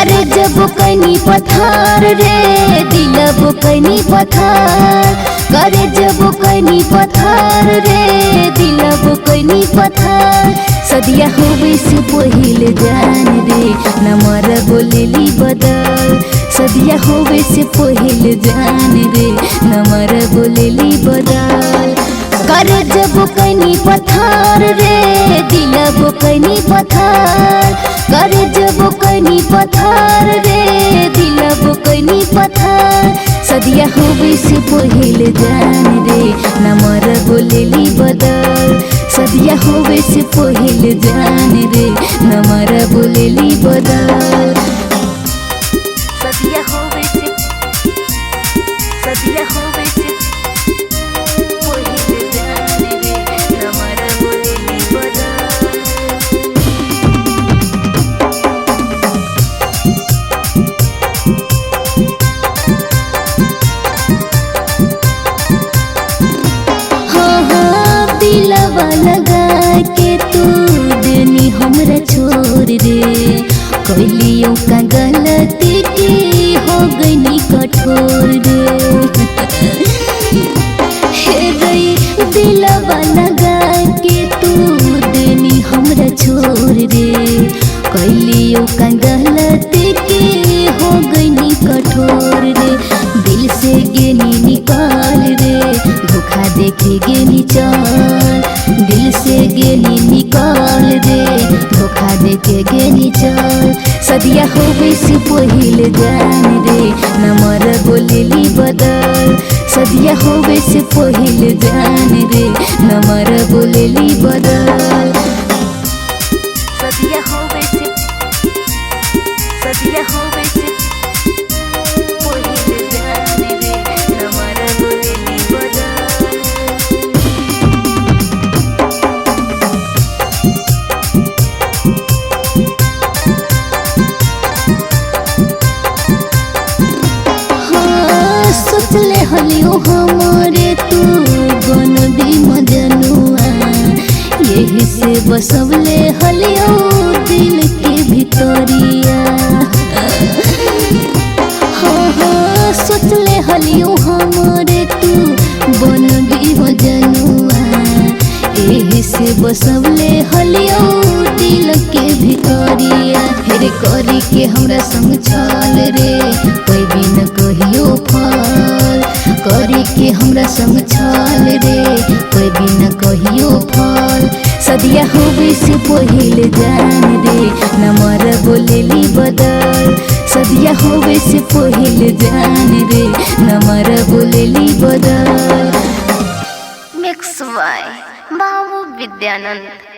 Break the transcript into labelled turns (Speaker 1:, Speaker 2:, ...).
Speaker 1: करे जब कनी पत्थर रे दिलब कनी पत्थर, करे जब कनी पत्थर रे दिलब कनी पत्थर। सदिया होवे से पहिल जान रे नमर बोलेली बदल, सदिया होवे से पहिल जान रे नमर बोलेली बदल। करे जब कनी पत्थर रे दिलब कनी पत्थर, करे जब कनी पत्थर रे दिलब कनी पत्थर। सदिया होवे से पहिल जान रे नमर बोलेली बदल, सदिया होवे से पहिल जान रे नमर बोलेली बदल। सदिया होवे से, सदिया होवे से पहिल जान रे नमर बोलेली बदल। दिलवा लगा के तू देनी हमरा छोड़ रे, कैलियों का गलती की हो गई कठोर रे। हे गई दिलवा लगा के तू देनी हमरा छोड़ रे, कैलियों का गलती की हो गई कठोर रे। दिल से गेनी निकाल रे धोखा देखे गेनी चल, दिल से गेनी निकाल दे धोखा देके गेनी चल। सदिया होवे से पहिल जान रे नमर बोलेली बदल, सदिया होवे से पहिल जान रे नमर बोलेली बदल। सदिया होवे से, सदिया होवे से पहिल जान रे नमर बोलेली बदल। सोचले हलियो हमारे तू बन दी मजनुआ, यही से बसवले हलियो दिल के भितरिया। हाँ सोचले हलियो हमारे तू बन दी मजनुआ, यही से बसवले हलियो दिल के भितरिया। हेरे करी के हमरा संग चल रे कोई भी न कहियो फल, करी के हमरा संग चल रे कोई भी न कहियो फल। सदिया होवे से पहिल जान रे नमर बोलेली बदल, सदिया होवे से पहिल जान रे नमर बोलेली बदल।
Speaker 2: मिक्स बाय बाबू विद्यानंद।